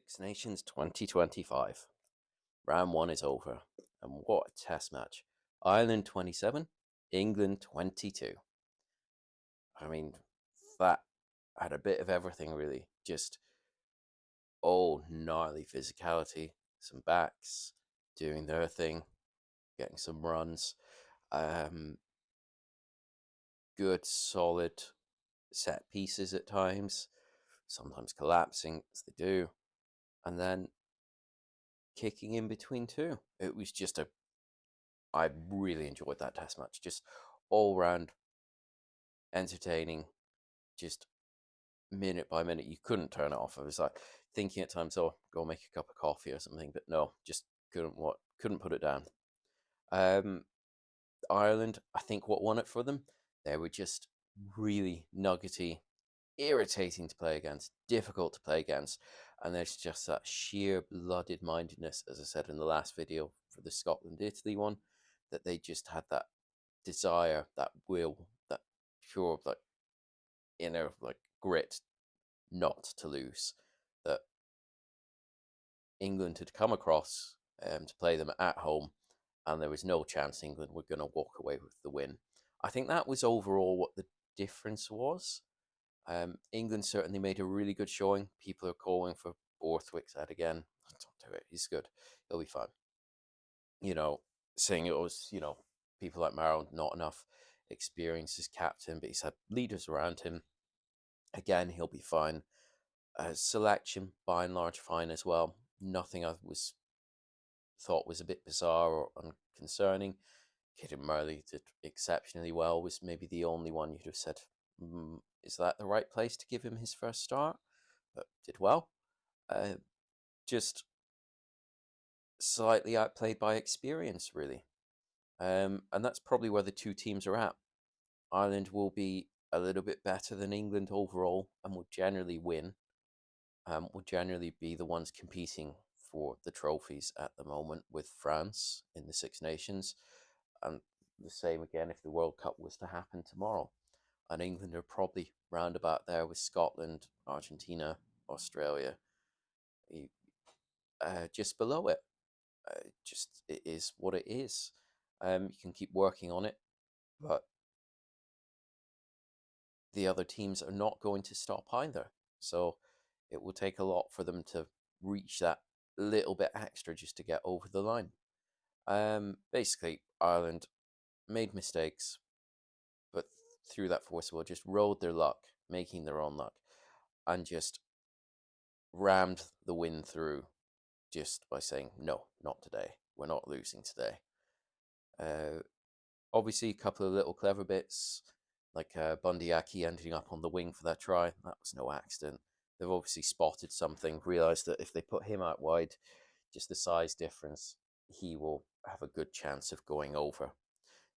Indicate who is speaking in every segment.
Speaker 1: Six Nations 2025. Round one is over. And what a test match. Ireland 27, England 22. I mean, that had a bit of everything, really. Just, gnarly physicality. Some backs doing their thing, getting some runs. Um, Good, solid set pieces at times, sometimes collapsing as they do. And then kicking in between too. It was just I really enjoyed that test match. Just all round entertaining, just minute by minute. You couldn't turn it off. I was like thinking at times, oh, go make a cup of coffee or something, but no, just couldn't put it down. Ireland, I think what won it for them, they were just really nuggety, irritating to play against, difficult to play against, and there's just that sheer blooded mindedness, as I said in the last video for the Scotland Italy one, that they just had that desire, that will, that pure like inner like grit not to lose, that England had come across to play them at home, and there was no chance England were going to walk away with the win. I think that was overall what the difference was. England certainly made a really good showing. People are calling for Borthwick's out again. Don't do it. He's good. He'll be fine. Saying it was, people like Maro, not enough experience as captain, but he's had leaders around him. Again, he'll be fine. Selection, by and large, fine as well. Nothing I thought was a bit bizarre or unconcerning. Kieran Murley did exceptionally well, was maybe the only one you'd have said, is that the right place to give him his first start? But did well. Just slightly outplayed by experience, really. And that's probably where the two teams are at. Ireland will be a little bit better than England overall and will generally win. Will generally be the ones competing for the trophies at the moment with France in the Six Nations. And the same again if the World Cup was to happen tomorrow. And England are probably round about there with Scotland, Argentina, Australia, just below it. Just it is what it is. You can keep working on it, but the other teams are not going to stop either. So it will take a lot for them to reach that little bit extra just to get over the line. Basically, Ireland made mistakes, but through that force will just rode their luck, making their own luck, and just rammed the win through just by saying, no, not today. We're not losing today. Obviously, a couple of little clever bits, like Bundyaki ending up on the wing for that try. That was no accident. They've obviously spotted something, realised that if they put him out wide, just the size difference, he will have a good chance of going over.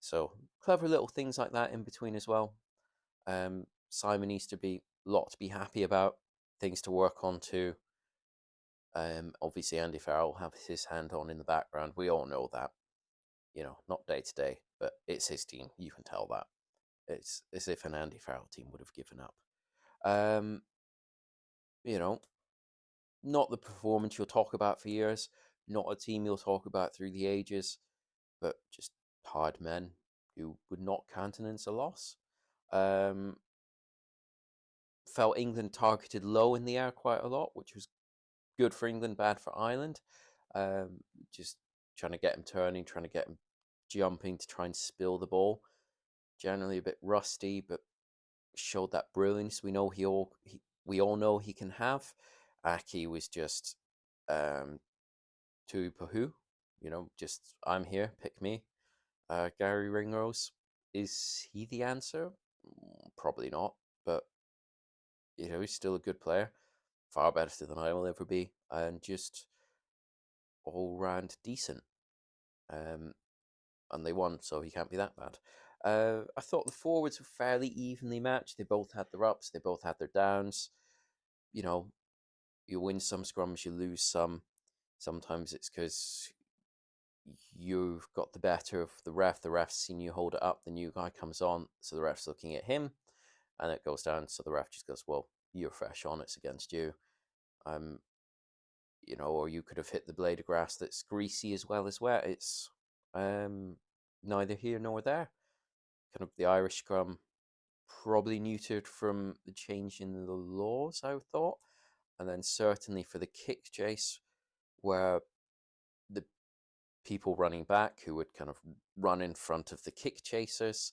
Speaker 1: So clever little things like that in between as well. Simon needs to be a lot to be happy about, things to work on too. Obviously, Andy Farrell have his hand on in the background. We all know that, not day to day, but it's his team. You can tell that. It's as if an Andy Farrell team would have given up. You know, not the performance you'll talk about for years, not a team you'll talk about through the ages, but just hard men who would not countenance a loss. Felt England targeted low in the air quite a lot, which was good for England, bad for Ireland. Just trying to get him turning, trying to get him jumping to try and spill the ball. Generally a bit rusty, but showed that brilliance we all know he can have. Aki was just too pahoo, just I'm here, pick me. Gary Ringrose, is he the answer? Probably not, but he's still a good player, far better than I will ever be, and just all round decent. And they won, so he can't be that bad. I thought the forwards were fairly evenly matched. They both had their ups, they both had their downs. You win some scrums, you lose some. Sometimes it's because you've got the better of the ref. The ref's seen you hold it up, the new guy comes on, so the ref's looking at him, and it goes down. So the ref just goes, well, you're fresh on, it's against you. or you could have hit the blade of grass that's greasy as well as wet. It's neither here nor there. Kind of the Irish scrum probably neutered from the change in the laws, I thought. And then certainly for the kick chase, where the people running back who would kind of run in front of the kick chasers,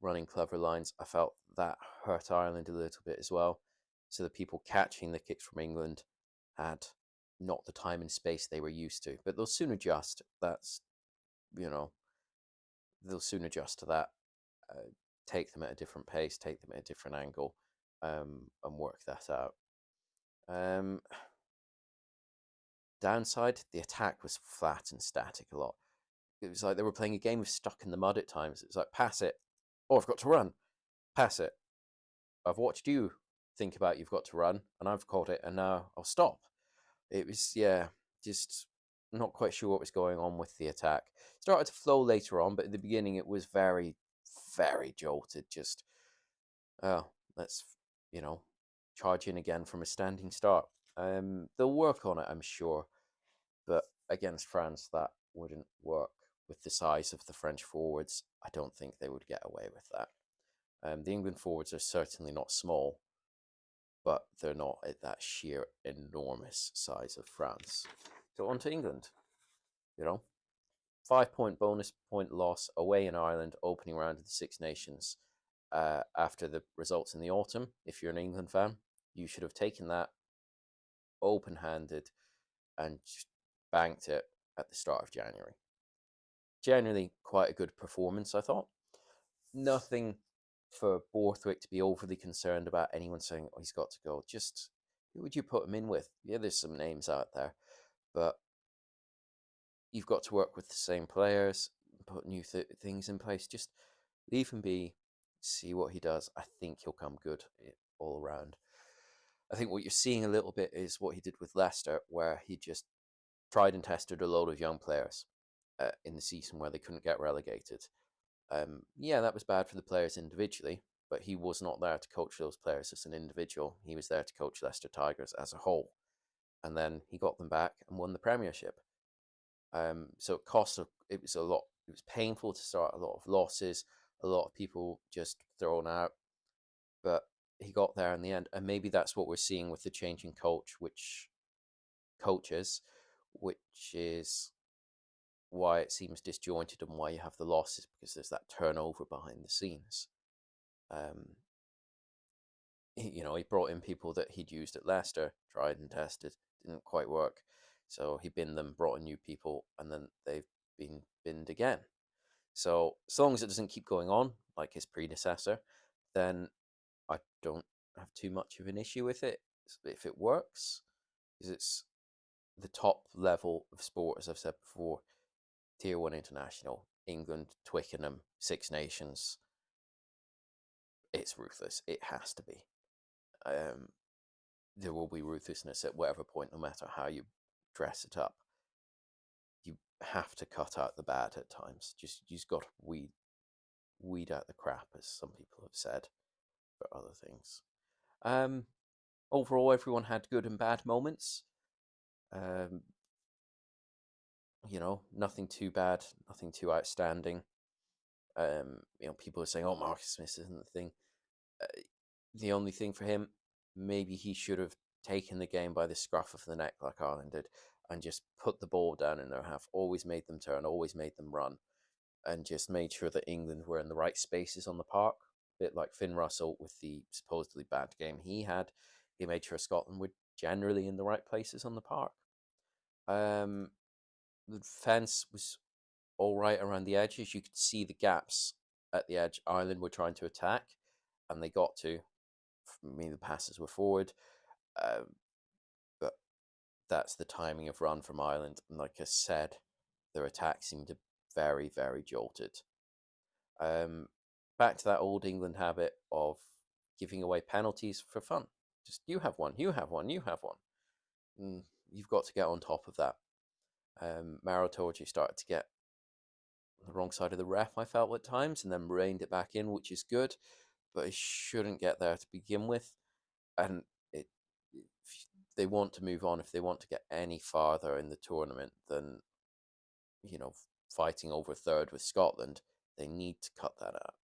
Speaker 1: running clever lines, I felt that hurt Ireland a little bit as well. So the people catching the kicks from England had not the time and space they were used to. But they'll soon adjust. They'll soon adjust to that. Take them at a different pace, take them at a different angle, and work that out. Downside, the attack was flat and static a lot. It was like they were playing a game of stuck in the mud at times. It was like, pass it. Oh, I've got to run. Pass it. I've watched you think about you've got to run, and I've caught it, and now I'll stop. It was, just not quite sure what was going on with the attack. It started to flow later on, but at the beginning it was very, very jolted. Just, let's, charge in again from a standing start. They'll work on it, I'm sure, but against France, that wouldn't work. With the size of the French forwards, I don't think they would get away with that. The England forwards are certainly not small, but they're not at that sheer enormous size of France. So on to England. 5-point bonus point loss away in Ireland, opening round of the Six Nations. After the results in the autumn, if you're an England fan, you should have taken that open-handed and just banked it at the start of January. Generally, quite a good performance, I thought. Nothing for Borthwick to be overly concerned about. Anyone saying, oh, he's got to go. Just, who would you put him in with? Yeah, there's some names out there, but you've got to work with the same players, put new things in place. Just leave him be, see what he does. I think he'll come good all around. I think what you're seeing a little bit is what he did with Leicester, where he just tried and tested a load of young players in the season where they couldn't get relegated. That was bad for the players individually, but he was not there to coach those players as an individual. He was there to coach Leicester Tigers as a whole. And then he got them back and won the Premiership. So it was a lot. It was painful to start, a lot of losses, a lot of people just thrown out, but he got there in the end. And maybe that's what we're seeing with the changing coaches, which is why it seems disjointed and why you have the losses, because there's that turnover behind the scenes. He brought in people that he'd used at Leicester, tried and tested, didn't quite work. So he binned them, brought in new people, and then they've been binned again. So as long as it doesn't keep going on like his predecessor, then I don't have too much of an issue with it if it works, because it's the top level of sport, as I've said before. Tier 1 international, England, Twickenham, Six Nations. It's ruthless. It has to be. There will be ruthlessness at whatever point, no matter how you dress it up. You have to cut out the bad at times. You've got to weed out the crap, as some people have said, for other things. Overall, everyone had good and bad moments. Nothing too bad, nothing too outstanding. People are saying, oh, Marcus Smith isn't the thing. The only thing for him, maybe he should have taken the game by the scruff of the neck like Ireland did and just put the ball down in their half, always made them turn, always made them run, and just made sure that England were in the right spaces on the park. A bit like Finn Russell with the supposedly bad game he had. He made sure Scotland were generally in the right places on the park. The defence was all right around the edges. You could see the gaps at the edge Ireland were trying to attack, and they got to. For me, the passes were forward, but that's the timing of run from Ireland. And like I said, their attack seemed very, very jolted. Back to that old England habit of giving away penalties for fun. Just you have one, you have one, you have one. And you've got to get on top of that. Maro Torji started to get on the wrong side of the ref, I felt at times, and then reined it back in, which is good, but it shouldn't get there to begin with. And they want to move on, if they want to get any farther in the tournament than, you know, fighting over third with Scotland, they need to cut that out.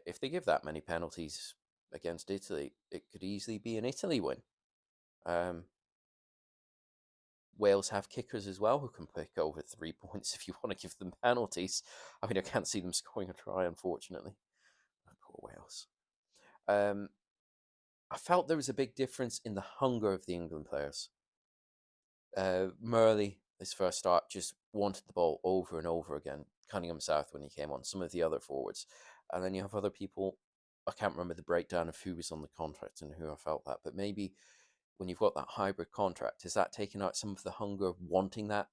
Speaker 1: If they give that many penalties against Italy, it could easily be an Italy win. Wales have kickers as well who can pick over 3 points if you want to give them penalties. I mean, I can't see them scoring a try, unfortunately. Poor Wales. I felt there was a big difference in the hunger of the England players. Murley, his first start, just wanted the ball over and over again. Cunningham South when he came on, some of the other forwards. And then you have other people, I can't remember the breakdown of who was on the contract and who I felt that, but maybe when you've got that hybrid contract, is that taking out some of the hunger of wanting that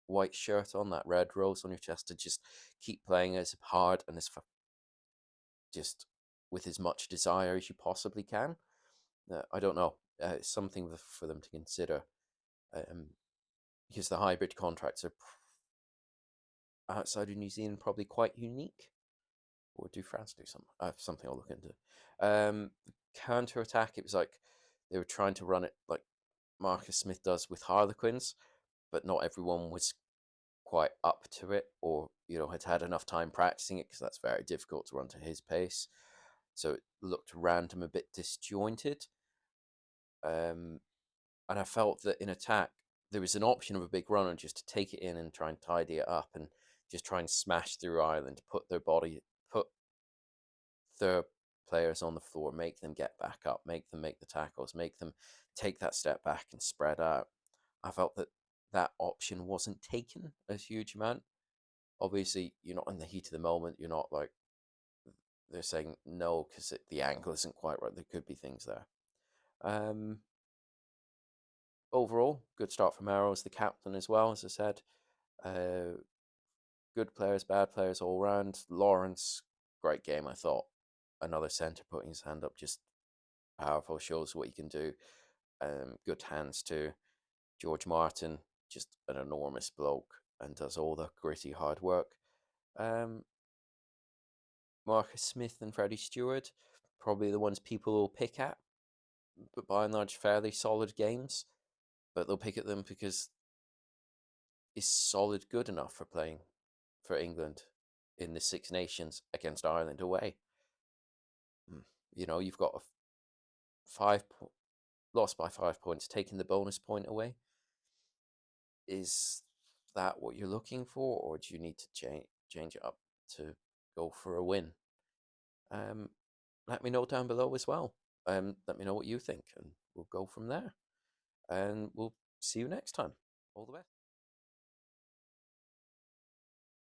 Speaker 1: white shirt on, that red rose on your chest, to just keep playing as hard and as just with as much desire as you possibly can? I don't know. It's something for them to consider, because the hybrid contracts are outside of New Zealand probably quite unique. Or do France do something? Something I'll look into. Counter attack. It was like they were trying to run it like Marcus Smith does with Harlequins, but not everyone was quite up to it, or had enough time practicing it, because that's very difficult to run to his pace. So it looked random, a bit disjointed. And I felt that in attack there was an option of a big runner just to take it in and try and tidy it up and just try and smash through Ireland, put their players on the floor, make them get back up, make them make the tackles, make them take that step back and spread out. I felt that that option wasn't taken a huge amount. Obviously, you're not in the heat of the moment. You're not like they're saying no because the angle isn't quite right. There could be things there. Overall, good start from Arrows, the captain as well, as I said. Good players, bad players all round. Lawrence, great game, I thought. Another centre putting his hand up, just powerful, shows what he can do. Good hands too. George Martin, just an enormous bloke and does all the gritty hard work. Marcus Smith and Freddie Stewart, probably the ones people will pick at, but by and large fairly solid games. But they'll pick at them because is solid good enough for playing for England in the Six Nations against Ireland away? You've got a lost by 5 points, taking the bonus point away. Is that what you're looking for, or do you need to change it up to go for a win? Let me know down below as well. Let me know what you think, and we'll go from there. And we'll see you next time. All the best.